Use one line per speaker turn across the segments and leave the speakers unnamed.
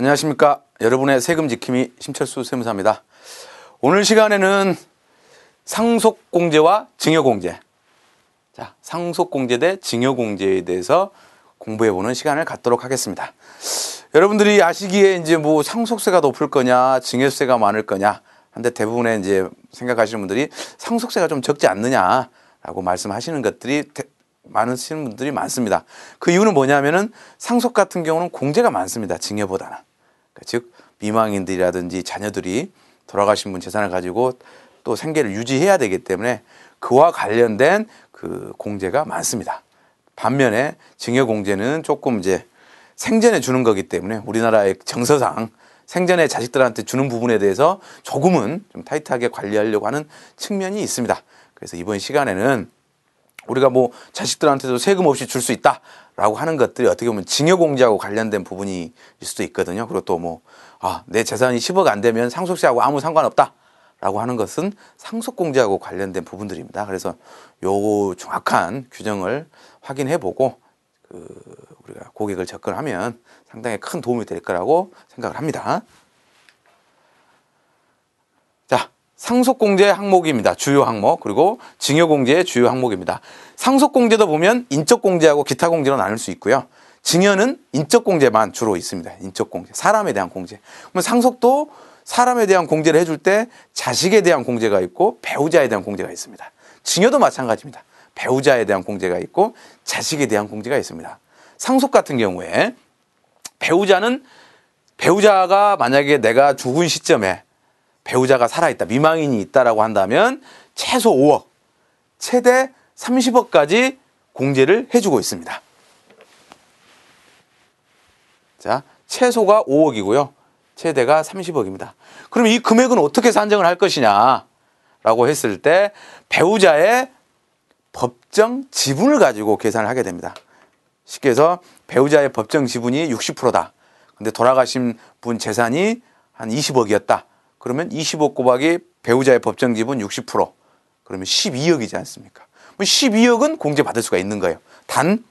안녕하십니까. 여러분의 세금 지킴이 심철수 세무사입니다. 오늘 시간에는 상속공제와 증여공제. 자, 상속공제 대 증여공제에 대해서 공부해보는 시간을 갖도록 하겠습니다. 여러분들이 아시기에 이제 뭐 상속세가 높을 거냐, 증여세가 많을 거냐. 한데 대부분의 이제 생각하시는 분들이 상속세가 좀 적지 않느냐라고 말씀하시는 것들이 많으시는 분들이 많습니다. 그 이유는 뭐냐면은 상속 같은 경우는 공제가 많습니다. 증여보다는. 즉 미망인들이라든지 자녀들이 돌아가신 분 재산을 가지고 또 생계를 유지해야 되기 때문에 그와 관련된 그 공제가 많습니다. 반면에 증여공제는 조금 이제 생전에 주는 거기 때문에 우리나라의 정서상 생전에 자식들한테 주는 부분에 대해서 조금은 좀 타이트하게 관리하려고 하는 측면이 있습니다. 그래서 이번 시간에는 우리가 뭐 자식들한테도 세금 없이 줄 수 있다라고 하는 것들이 어떻게 보면 증여공제하고 관련된 부분일 수도 있거든요. 그리고 또 뭐, 내 재산이 10억 안 되면 상속세하고 아무 상관없다라고 하는 것은 상속공제하고 관련된 부분들입니다. 그래서 요 정확한 규정을 확인해 보고 우리가 고객을 접근하면 상당히 큰 도움이 될 거라고 생각을 합니다. 자, 상속공제 항목입니다. 주요 항목. 그리고 증여공제의 주요 항목입니다. 상속공제도 보면 인적공제하고 기타공제로 나눌 수 있고요. 증여는 인적공제만 주로 있습니다. 인적공제. 사람에 대한 공제. 그러면 상속도 사람에 대한 공제를 해줄 때 자식에 대한 공제가 있고 배우자에 대한 공제가 있습니다. 증여도 마찬가지입니다. 배우자에 대한 공제가 있고 자식에 대한 공제가 있습니다. 상속 같은 경우에 배우자가 만약에 내가 죽은 시점에 배우자가 살아있다, 미망인이 있다라고 한다면 최소 5억, 최대 30억까지 공제를 해주고 있습니다. 자, 최소가 5억이고요. 최대가 30억입니다. 그럼 이 금액은 어떻게 산정을 할 것이냐라고 했을 때 배우자의 법정 지분을 가지고 계산을 하게 됩니다. 쉽게 해서 배우자의 법정 지분이 60%다. 근데 돌아가신 분 재산이 한 20억이었다. 그러면 20억 곱하기 배우자의 법정 지분 60%. 그러면 12억이지 않습니까? 12억은 공제받을 수가 있는 거예요. 단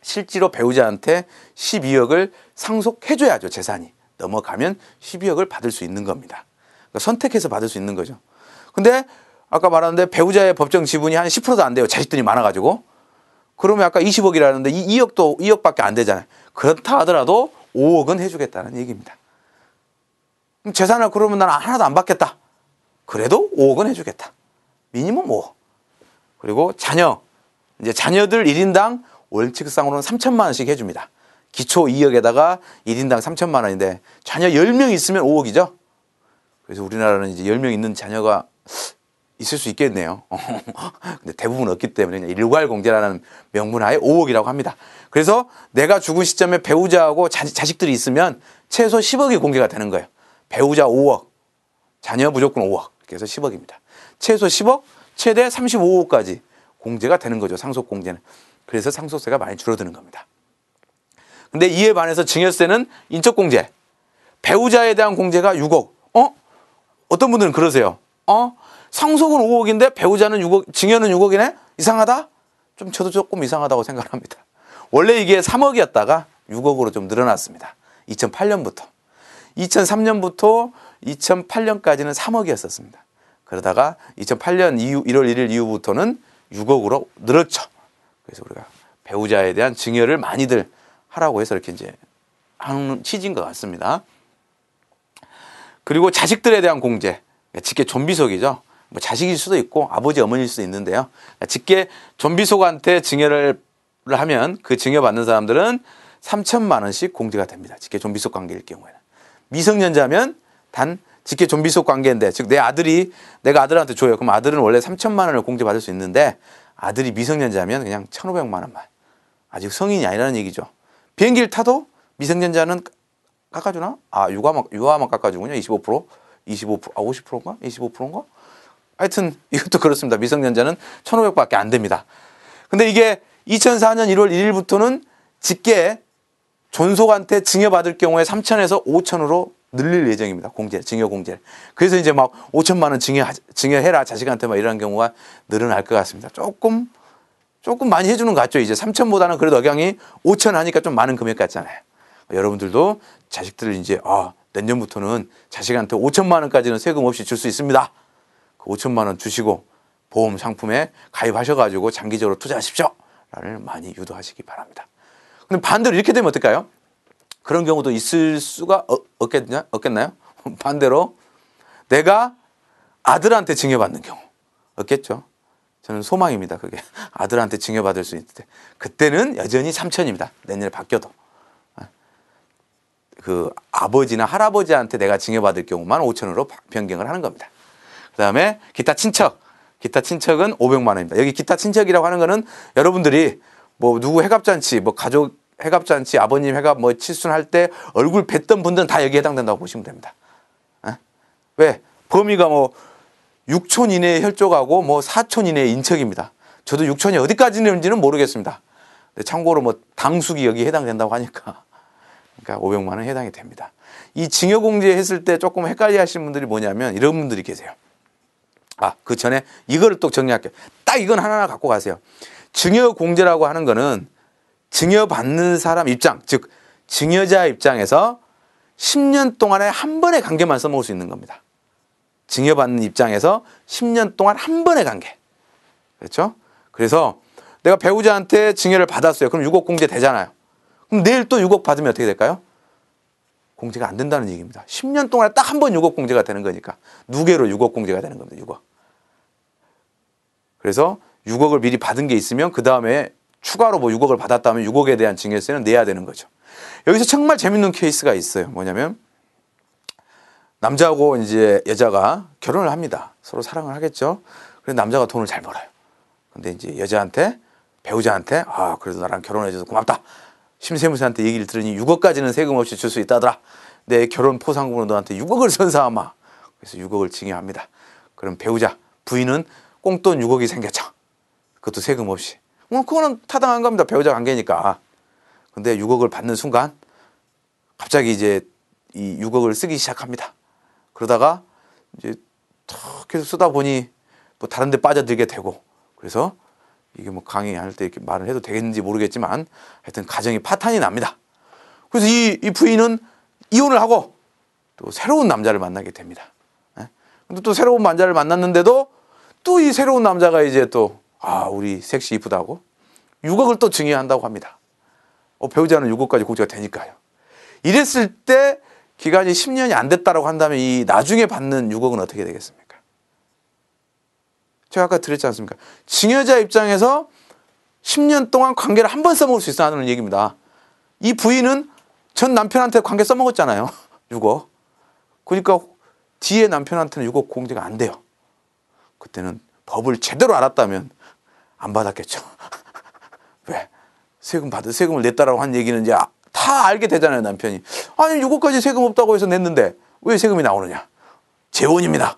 실제로 배우자한테 12억을 상속해줘야죠. 재산이. 넘어가면 12억을 받을 수 있는 겁니다. 그러니까 선택해서 받을 수 있는 거죠. 근데 아까 말했는데 배우자의 법정 지분이 한 10%도 안 돼요. 자식들이 많아가지고. 그러면 아까 20억이라는데 2억밖에 안 되잖아요. 그렇다 하더라도 5억은 해주겠다는 얘기입니다. 그럼 재산을 그러면 난 하나도 안 받겠다. 그래도 5억은 해주겠다. 미니멈 5억. 그리고 이제 자녀들 1인당 원칙상으로는 3천만 원씩 해줍니다. 기초 2억에다가 1인당 3천만 원인데 자녀 10명 있으면 5억이죠. 그래서 우리나라는 이제 10명 있는 자녀가 있을 수 있겠네요. 근데 대부분 없기 때문에 그냥 일괄 공제라는 명분하에 5억이라고 합니다. 그래서 내가 죽은 시점에 배우자하고 자식들이 있으면 최소 10억이 공개가 되는 거예요. 배우자 5억, 자녀 무조건 5억. 그래서 10억입니다. 최소 10억, 최대 35억까지 공제가 되는 거죠. 상속공제는. 그래서 상속세가 많이 줄어드는 겁니다. 근데 이에 반해서 증여세는 인적공제. 배우자에 대한 공제가 6억. 어떤 분들은 그러세요. 상속은 5억인데 배우자는 6억, 증여는 6억이네? 이상하다? 저도 조금 이상하다고 생각합니다. 원래 이게 3억이었다가 6억으로 좀 늘어났습니다. 2008년부터. 2003년부터 2008년까지는 3억이었었습니다. 그러다가 2008년 1월 1일 이후부터는 6억으로 늘었죠. 그래서 우리가 배우자에 대한 증여를 많이들 하라고 해서 이렇게 이제 하는 취지인 것 같습니다. 그리고 자식들에 대한 공제. 직계 존비속이죠. 뭐 자식일 수도 있고 아버지 어머니일 수도 있는데요. 직계 존비속한테 증여를 하면 그 증여받는 사람들은 3천만 원씩 공제가 됩니다. 직계 존비속 관계일 경우에는. 미성년자면 단 직계 존비속 관계인데, 즉 내가 아들한테 줘요. 그럼 아들은 원래 3천만 원을 공제받을 수 있는데 아들이 미성년자면 그냥 1,500만 원만. 아직 성인이 아니라는 얘기죠. 비행기를 타도 미성년자는 깎아주나? 유아만 깎아주군요. 25%? 50%인가? 25%인가? 하여튼 이것도 그렇습니다. 미성년자는 1,500밖에 안 됩니다. 근데 이게 2004년 1월 1일부터는 직계 존속한테 증여받을 경우에 3천에서 5천으로 늘릴 예정입니다. 증여 공제. 그래서 이제 막 5천만 원 증여해라 자식한테 막 이런 경우가 늘어날 것 같습니다. 조금 많이 해주는 것 같죠. 이제 3천보다는 그래도 억양이 5천 하니까 좀 많은 금액 같잖아요. 여러분들도 자식들을 이제 내년부터는 자식한테 5천만 원까지는 세금 없이 줄 수 있습니다. 그 5천만 원 주시고 보험 상품에 가입하셔가지고 장기적으로 투자하십시오. 라를 많이 유도하시기 바랍니다. 근데 반대로 이렇게 되면 어떨까요? 그런 경우도 있을 수가 없겠나요? 반대로 내가 아들한테 증여받는 경우 없겠죠. 저는 소망입니다. 그게 아들한테 증여받을 수 있을 때 그때는 여전히 3천입니다. 내년에 바뀌어도 그 아버지나 할아버지한테 내가 증여받을 경우만 5천으로 변경을 하는 겁니다. 그 다음에 기타 친척은 500만 원입니다. 여기 기타 친척이라고 하는 거는 여러분들이 뭐 누구 회갑잔치, 뭐 가족 회갑잔치, 아버님 회갑 뭐 칠순할 때 얼굴 뵀던 분들은 다 여기에 해당된다고 보시면 됩니다. 왜? 범위가 뭐 6촌 이내의 혈족하고 뭐 4촌 이내의 인척입니다. 저도 6촌이 어디까지 있는지는 모르겠습니다. 근데 참고로 뭐 당숙이 여기에 해당된다고 하니까 그러니까 500만 원 해당이 됩니다. 이 증여공제 했을 때 조금 헷갈려 하시는 분들이 뭐냐면 이런 분들이 계세요. 그 전에 이거를 또 정리할게요. 딱 이건 하나하나 갖고 가세요. 증여공제라고 하는 거는 증여받는 사람 입장, 즉 증여자 입장에서 10년 동안에 한 번의 관계만 써먹을 수 있는 겁니다. 증여받는 입장에서 10년 동안 한 번의 관계. 그렇죠? 그래서 내가 배우자한테 증여를 받았어요. 그럼 6억 공제 되잖아요. 그럼 내일 또 6억 받으면 어떻게 될까요? 공제가 안 된다는 얘기입니다. 10년 동안에 딱 한 번 6억 공제가 되는 거니까 누계로 6억 공제가 되는 겁니다. 6억. 그래서 6억을 미리 받은 게 있으면 그 다음에 추가로 뭐 6억을 받았다면 6억에 대한 증여세는 내야 되는 거죠. 여기서 정말 재밌는 케이스가 있어요. 뭐냐면 남자하고 이제 여자가 결혼을 합니다. 서로 사랑을 하겠죠. 그래서 남자가 돈을 잘 벌어요. 근데 이제 여자한테 배우자한테 그래도 나랑 결혼해줘서 고맙다. 심세무새한테 얘기를 들으니 6억까지는 세금 없이 줄 수 있다더라. 내 결혼 포상금으로 너한테 6억을 선사하마. 그래서 6억을 증여합니다. 그럼 배우자 부인은 꽁돈 6억이 생겼죠. 그것도 세금 없이. 그거는 타당한 겁니다. 배우자 관계니까. 근데 6억을 받는 순간 갑자기 이제 이 6억을 쓰기 시작합니다. 그러다가 이제 탁 계속 쓰다 보니 뭐 다른 데 빠져들게 되고 그래서 이게 뭐 강의할 때 이렇게 말을 해도 되겠는지 모르겠지만 하여튼 가정이 파탄이 납니다. 그래서 이 부인은 이혼을 하고 또 새로운 남자를 만나게 됩니다. 근데 또 새로운 남자를 만났는데도 또 이 새로운 남자가 이제 또 우리 섹시 이쁘다고 6억을 또 증여한다고 합니다. 배우자는 6억까지 공제가 되니까요. 이랬을 때 기간이 10년이 안 됐다라고 한다면 이 나중에 받는 6억은 어떻게 되겠습니까? 제가 아까 드렸지 않습니까? 증여자 입장에서 10년 동안 관계를 한 번 써먹을 수 있어 하는 얘기입니다. 이 부인은 전 남편한테 관계 써먹었잖아요. 6억. 그러니까 뒤에 남편한테는 6억 공제가 안 돼요. 그때는 법을 제대로 알았다면 안 받았겠죠. 왜? 세금을 냈다라고 한 얘기는 이제 다 알게 되잖아요, 남편이. 아니, 6억까지 세금 없다고 해서 냈는데 왜 세금이 나오느냐? 재원입니다.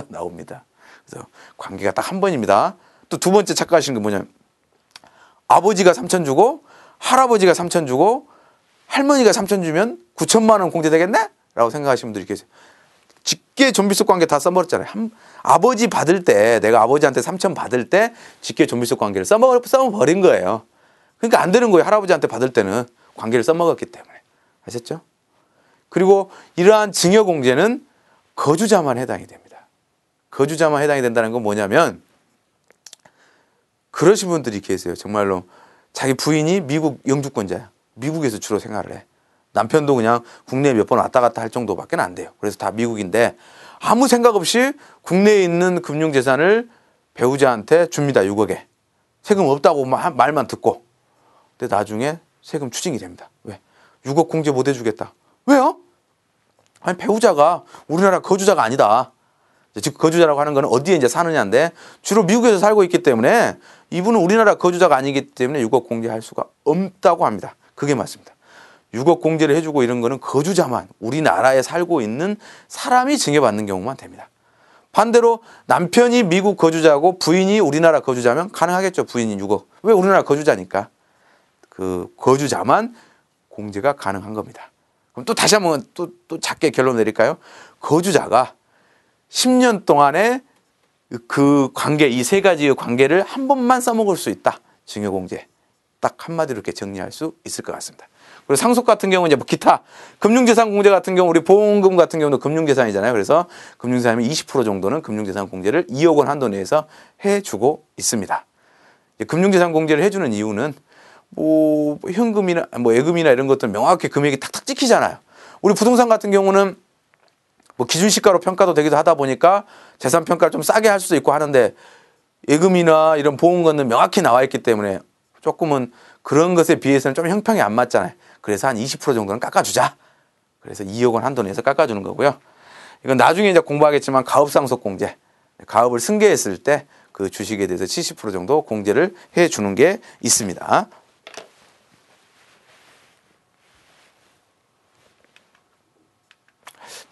나옵니다. 그래서 관계가 딱 한 번입니다. 또 두 번째 착각하시는 게 뭐냐면 아버지가 3천 주고 할아버지가 3천 주고 할머니가 3천 주면 9천만 원 공제되겠네? 라고 생각하시는 분들이 계세요. 직계 존비속 관계 다 써버렸잖아요. 아버지 받을 때 내가 아버지한테 3천 받을 때 직계 존비속 관계를 써버린 거예요. 그러니까 안 되는 거예요. 할아버지한테 받을 때는 관계를 써먹었기 때문에. 아셨죠? 그리고 이러한 증여공제는 거주자만 해당이 됩니다. 거주자만 해당이 된다는 건 뭐냐면 그러신 분들이 계세요. 정말로 자기 부인이 미국 영주권자야. 미국에서 주로 생활을 해. 남편도 그냥 국내에 몇 번 왔다 갔다 할 정도밖에 안 돼요. 그래서 다 미국인데 아무 생각 없이 국내에 있는 금융재산을 배우자한테 줍니다. 6억에. 세금 없다고 말만 듣고. 근데 나중에 세금 추징이 됩니다. 왜? 6억 공제 못 해주겠다. 왜요? 아니, 배우자가 우리나라 거주자가 아니다. 즉 거주자라고 하는 거는 어디에 이제 사느냐인데 주로 미국에서 살고 있기 때문에 이분은 우리나라 거주자가 아니기 때문에 6억 공제할 수가 없다고 합니다. 그게 맞습니다. 6억 공제를 해주고 이런 거는 거주자만 우리나라에 살고 있는 사람이 증여받는 경우만 됩니다. 반대로 남편이 미국 거주자고 부인이 우리나라 거주자면 가능하겠죠. 부인이 6억. 왜? 우리나라 거주자니까. 그 거주자만 공제가 가능한 겁니다. 그럼 또 다시 한번 또 작게 결론 내릴까요? 거주자가 10년 동안에 그 관계, 이 세 가지의 관계를 한 번만 써먹을 수 있다. 증여공제. 딱 한마디로 이렇게 정리할 수 있을 것 같습니다. 그리고 상속 같은 경우는 이제 뭐 기타 금융재산 공제 같은 경우 우리 보험금 같은 경우도 금융재산이잖아요. 그래서 금융재산이면 20% 정도는 금융재산 공제를 2억 원 한도 내에서 해주고 있습니다. 금융재산 공제를 해주는 이유는 뭐 현금이나 뭐 예금이나 이런 것들 명확히 금액이 탁탁 찍히잖아요. 우리 부동산 같은 경우는 뭐 기준시가로 평가도 되기도 하다 보니까 재산 평가를 좀 싸게 할 수도 있고 하는데 예금이나 이런 보험금은 명확히 나와 있기 때문에 조금은 그런 것에 비해서는 좀 형평이 안 맞잖아요. 그래서 한 20% 정도는 깎아주자. 그래서 2억 원 한도 내에서 깎아주는 거고요. 이건 나중에 이제 공부하겠지만 가업상속공제, 가업을 승계했을 때 그 주식에 대해서 70% 정도 공제를 해주는 게 있습니다.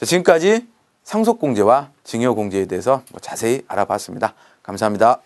지금까지 상속공제와 증여공제에 대해서 자세히 알아봤습니다. 감사합니다.